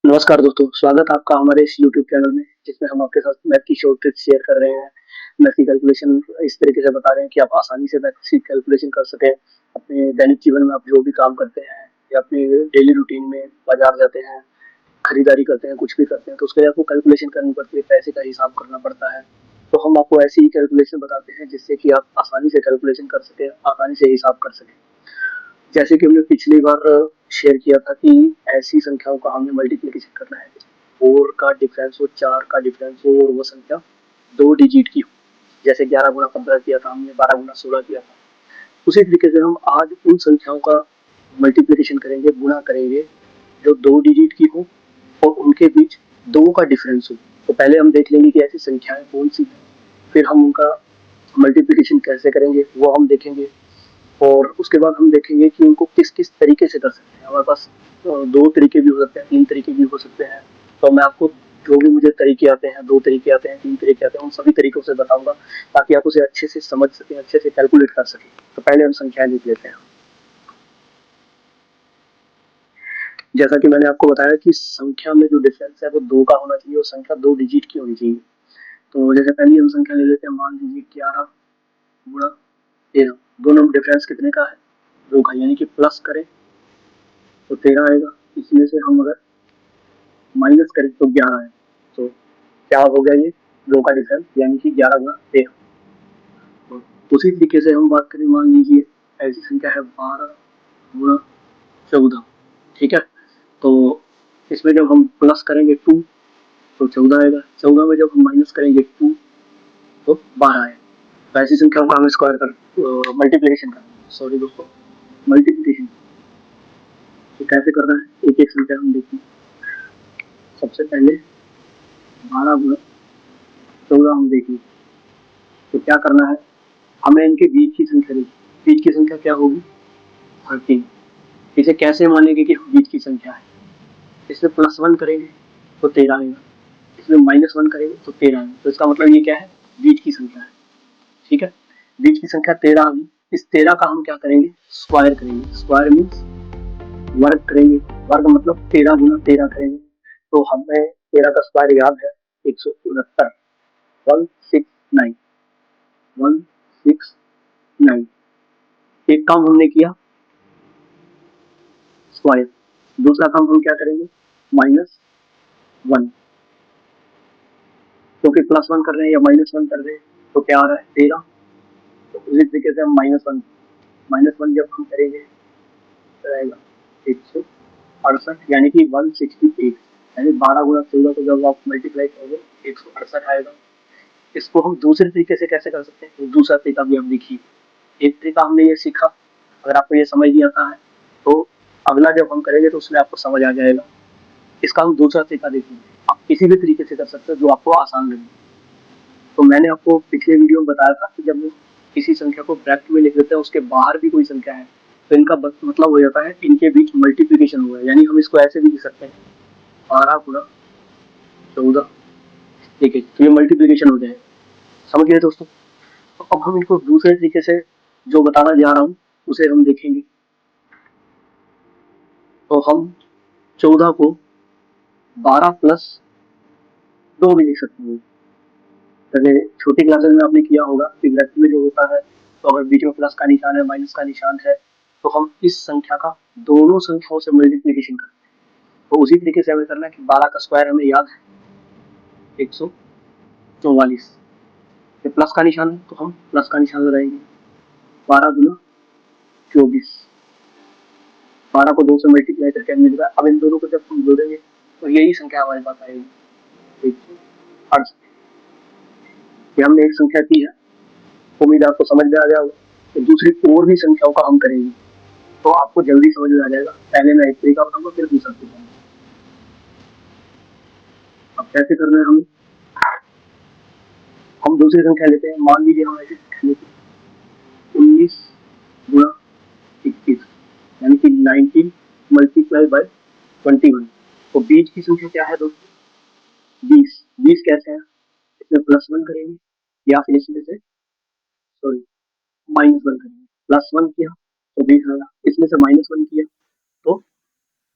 नमस्कार दोस्तों, स्वागत है आपका हमारे इस यूट्यूब चैनल में, जिसमें हम आपके साथ मैथ की शॉर्ट ट्रिक्स शेयर कर रहे हैं। मैथ की कैलकुलेशन इस तरीके से बता रहे हैं कि आप आसानी से मैथ की कैलकुलेशन कर सकें। अपने दैनिक जीवन में आप जो भी काम करते हैं या अपने डेली रूटीन में बाजार जाते हैं, खरीदारी करते हैं, कुछ भी करते हैं, तो उसके लिए आपको कैलकुलेशन करनी पड़ती है, पैसे का हिसाब करना पड़ता है। तो हम आपको ऐसी ही कैलकुलेशन बताते हैं जिससे कि आप आसानी से कैलकुलेशन कर सकें, आसानी से हिसाब कर सकें। जैसे कि हमने पिछली बार शेयर किया था कि ऐसी संख्याओं का हमें मल्टीप्लिकेशन करना है, 4 का डिफरेंस हो, 4 का डिफरेंस हो और वो संख्या 2 डिजिट की हो। जैसे 11 गुना 15 किया था हमने, 12 गुना 16 किया था। उसी तरीके से हम आज उन संख्याओं का मल्टीप्लिकेशन करेंगे, गुणा करेंगे, जो 2 डिजिट की हो और उनके बीच 2 का डिफरेंस हो। तो पहले हम देख लेंगे कि ऐसी संख्याएं कौन सी हैं, फिर हम उनका मल्टीप्लिकेशन कैसे करेंगे वो हम देखेंगे, और उसके बाद हम देखेंगे कि उनको किस किस तरीके से कर सकते हैं। हमारे पास 2 तरीके भी हो सकते हैं, 3 तरीके भी हो सकते हैं। तो मैं आपको जो भी मुझे तरीके आते हैं, 2 तरीके आते हैं, 3 तरीके आते हैं, उन सभी तरीकों से बताऊंगा ताकि आप उसे अच्छे से समझ सकें, अच्छे से कैलकुलेट कर सकें। तो पहले हम संख्याएं लिख लेते हैं। जैसा कि मैंने आपको बताया कि संख्या में जो डिफरेंस है वो 2 का होना चाहिए और संख्या 2 डिजिट की होनी चाहिए। तो जैसे पहले हम संख्या ले लेते हैं, मान लीजिए 11 गुणा 13। दोनों में डिफरेंस कितने का है? 2 का, यानी कि प्लस करें तो 13 आएगा। इसमें से हम अगर माइनस करें तो 11 है। तो क्या हो गया? ये 2 का डिफरेंस, यानी कि 11 गुना 13। तो उसी तरीके से हम बात करें, मान लीजिए ऐसी संख्या है 12 गुना 14। ठीक है, तो इसमें जब हम प्लस करेंगे 2 तो 14 आएगा। 14 में जब हम माइनस करेंगे 2 तो 12 आएगा। तो ऐसी संख्याओं का हमें स्क्वायर कर मल्टीप्लिकेशन करना, सॉरी दोस्तों, मल्टीप्लिकेशन। तो कैसे करना है, एक एक संख्या हम देखें। सबसे पहले 12 गुना 14 हम देखें। तो क्या करना है, हमें इनके बीच की संख्या देखी। बीच की संख्या क्या होगी? 13। इसे कैसे मानेंगे कि बीच की संख्या है? इसमें +1 करेंगे तो 13 आएगा, इसमें -1 करेंगे तो 13 आएगा। तो इसका मतलब ये क्या है? बीच की संख्या है। ठीक है, बीच की संख्या 13 आ गई। इस 13 का हम क्या करेंगे? स्क्वायर करेंगे। स्क्वायर मीन्स वर्ग करेंगे। वर्ग मतलब 13 गुना 13 करेंगे। तो हमें 13 का स्क्वायर याद है, 169। 169 169। एक काम हमने किया, स्क्वायर। दूसरा काम हम क्या करेंगे? -1। क्योंकि +1 कर रहे हैं या -1 कर रहे हैं तो क्या आ रहा है? 13। तो उसी तरीके से हम -1 जब हम करेंगे तो आएगा 168, यानी कि 168। यानी 12 गुना 14 को जब आप मल्टीप्लाई करोगे 168 आएगा। इसको हम दूसरे तरीके से कैसे कर सकते हैं, तो दूसरा तरीका भी हम देखिए। एक तरीका हमने ये सीखा, अगर आपको ये समझ नहीं आता है तो अगला जब हम करेंगे तो उसमें आपको समझ आ जाएगा। इसका हम दूसरा तरीका देखेंगे। आप किसी भी तरीके से कर सकते हो जो आपको आसान लगे। तो मैंने आपको पिछले वीडियो में बताया था कि जब किसी संख्या को ब्रैकेट में लिख देते हैं, उसके बाहर भी कोई संख्या है, तो इनका मतलब हो जाता है इनके बीच मल्टीप्लिकेशन हुआ है। यानी हम इसको ऐसे भी लिख सकते हैं, 12 गुना 14। ठीक है, तो ये मल्टीप्लिकेशन हो जाएगा। समझ गए दोस्तों? तो अब हम इनको दूसरे तरीके से जो बताना जा रहा हूँ उसे हम देखेंगे। तो हम 14 को 12 प्लस 2 भी लिख सकते हैं। पहले छोटी क्लासेस में आपने किया होगा कि ब्रैकेट में जो होता है, तो अगर बीच में प्लस का निशान है, माइनस का निशान है, तो हम इस संख्या का दोनों संख्याओं से मल्टीप्लिकेशन करते हैं। तो उसी तरीके से हमें करना है कि 12 का स्क्वायर हमें याद है 144। प्लस का निशान है तो हम प्लस का निशान लगाएंगे। 12 गुना 24। 12 को 2 से मल्टीप्लाई करके मिल रहा है। अब इन दोनों को जब हम जोड़ेंगे तो यही संख्या हमारे पास आएगी, 168। ये हमने एक संख्या की है, उम्मीद आपको समझ में आ गया होगा। तो दूसरी और भी संख्याओं का हम करेंगे तो आपको जल्दी समझ में आ जाएगा। पहले मैं एक तरीका बताऊंगा, फिर दूसरा तरीका। अब कैसे करना है, हम दूसरी संख्या लेते हैं। मान लीजिए हम ऐसी संख्या लेते हैं 19 गुणा 21, यानी कि 19 मल्टीप्लाई बाय 21। तो बीच की संख्या क्या है दोस्तों? 20। 20 कैसे है? इसमें +1 करेंगे या फिर इसमें से सॉरी -1 करेंगे। +1 किया तो 20 आया, इसमें से -1 किया तो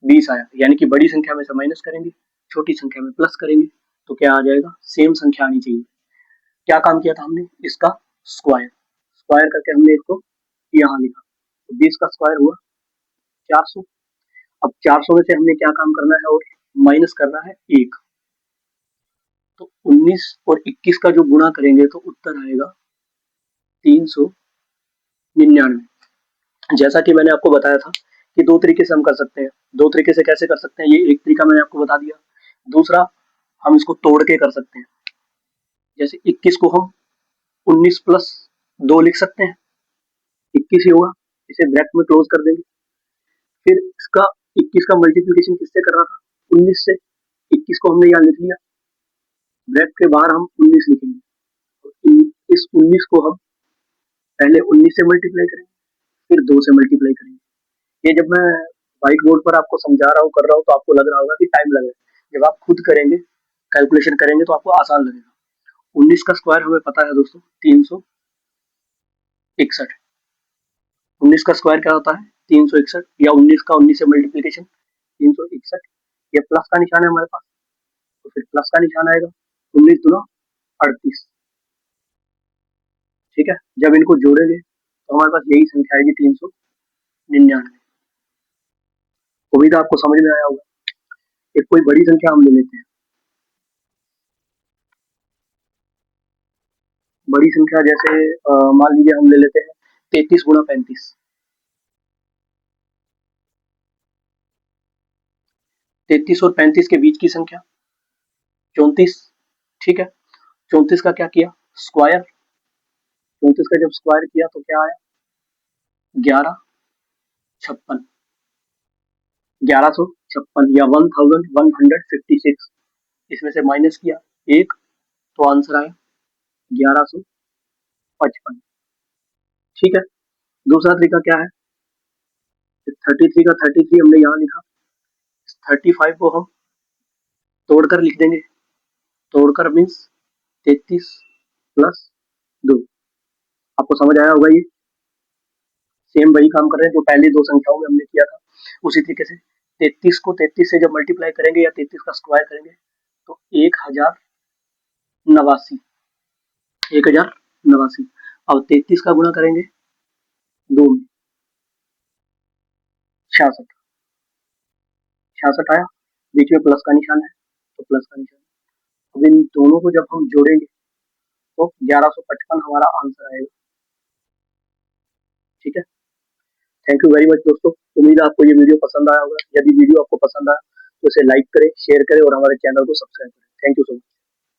20 आया, यानी कि बड़ी संख्या में से माइनस करेंगे, छोटी संख्या में प्लस करेंगे, तो क्या आ जाएगा, सेम संख्या आनी चाहिए। क्या काम किया था हमने, इसका स्क्वायर, स्क्वायर करके हमने इसको यहाँ लिखा, तो 20 का स्क्वायर हुआ 400। अब 400 में से हमने क्या काम करना है, और माइनस करना है 1, तो 19 और 21 का जो गुणा करेंगे तो उत्तर आएगा 399। जैसा कि मैंने आपको बताया था कि दो तरीके से हम कर सकते हैं, दो तरीके से कैसे कर सकते हैं, ये एक तरीका मैंने आपको बता दिया। दूसरा, हम इसको तोड़ के कर सकते हैं, जैसे 21 को हम 19 प्लस 2 लिख सकते हैं, 21 ही होगा, इसे ब्रैकेट में क्लोज कर देंगे। फिर इसका 21 का मल्टीप्लीकेशन किससे कर रहा था, 19 से, 21 को हमने यहाँ लिख लिया, ब्रैकेट के बाहर हम 19 लिखेंगे, तो इस 19 को हम पहले 19 से मल्टीप्लाई करेंगे, फिर 2 से मल्टीप्लाई करेंगे। ये जब मैं व्हाइट बोर्ड पर आपको समझा रहा हूँ, कर रहा हूँ, तो आपको लग रहा होगा कि टाइम लगेगा, जब आप खुद करेंगे, कैलकुलेशन करेंगे, तो आपको आसान लगेगा। 19 का स्क्वायर हमें पता है दोस्तों 361, 19 का स्क्वायर क्या होता है 361, या 19 का 19 से मल्टीप्लीकेशन 361, ये प्लस का निशान है हमारे पास, तो फिर प्लस का निशान आएगा, 19 दूना 38, ठीक है। जब इनको जोड़ेंगे तो हमारे पास यही संख्या आएगी 399। उम्मीद है आपको समझ में आया होगा। एक कोई बड़ी संख्या हम ले लेते हैं, बड़ी संख्या जैसे मान लीजिए हम ले लेते हैं 33 गुणा 35, 33 और 35 के बीच की संख्या 34, ठीक है। 34 का क्या किया, स्क्वायर, 34 का जब स्क्वायर किया तो क्या आया 1156, 1156 या 1156, इसमें से माइनस किया एक, तो आंसर आया 1155, ठीक है। दूसरा तरीका क्या है, 33 का 33 हमने यहाँ लिखा, 35 को हम तोड़कर लिख देंगे, तोड़कर मीन्स 33 प्लस 2, आपको समझ आया होगा। ये सेम वही काम कर रहे हैं जो पहली दो संख्याओं में हमने किया था, उसी तरीके से 33 को 33 से जब मल्टीप्लाई करेंगे या 33 का स्क्वायर करेंगे तो 1089, 1089। अब 33 का गुणा करेंगे 2 में, 66, 66 आया, बीच में प्लस का निशान है, तो प्लस का निशान। अब इन दोनों को जब हम जोड़ेंगे तो 1155 हमारा आंसर आएगा, ठीक है। थैंक यू वेरी मच दोस्तों, उम्मीद है आपको ये वीडियो पसंद आया होगा। यदि वीडियो आपको पसंद आया तो इसे लाइक करें, शेयर करें और हमारे चैनल को सब्सक्राइब करें। Thank you so much.